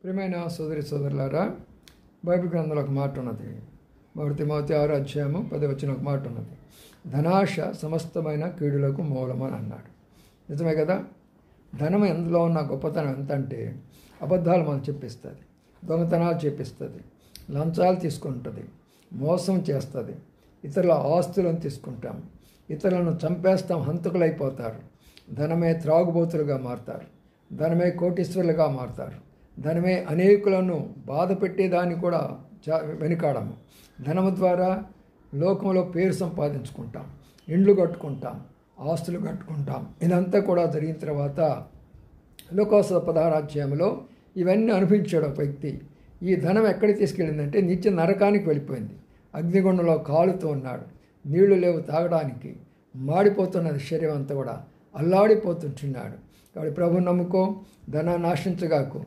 ప్రియమైన సోదరి సోదరులారా, బైబిల్ గ్రంథంలో ఒక మాట ఉన్నది. 1 తిమోతి 6:10 ఒక మాట ఉన్నది. ధనాశ సమస్తమైన కీడులకు మూలమని అన్నాడు. నిజమే కదా. ధనం ఎందులో ఉన్న గొప్పతనం ఎంత అంటే అబద్ధాలు మనం చెప్పిస్తుంది, దొంగతనాలు చేపిస్తుంది, లంచాలు తీసుకుంటుంది, మోసం చేస్తుంది, ఇతరుల ఆస్తులను తీసుకుంటాం, ఇతరులను చంపేస్తాం, హంతకులైపోతారు, ధనమే త్రాగుబోతులుగా మారుతారు, ధనమే కోటీశ్వరులుగా మారుతారు, ధనమే అనేకులను బాధ పెట్టేదాన్ని కూడా వెనుకాడము. ధనము ద్వారా లోకంలో పేరు సంపాదించుకుంటాం, ఇండ్లు కట్టుకుంటాం, ఆస్తులు కట్టుకుంటాం. ఇదంతా కూడా జరిగిన తర్వాత లోకోస 16 ఇవన్నీ అనుభవించాడు ఒక వ్యక్తి. ఈ ధనం ఎక్కడికి తీసుకెళ్ళిందంటే నిత్య నరకానికి వెళ్ళిపోయింది. అగ్నిగుండంలో కాలుతూ ఉన్నాడు, నీళ్లు లేవు తాగడానికి, మాడిపోతున్నది శరీరం అంతా కూడా, అల్లాడిపోతుంటున్నాడు. కాబట్టి ప్రభువు నమ్ముకో, ధనాన్ని ఆశించగాకు.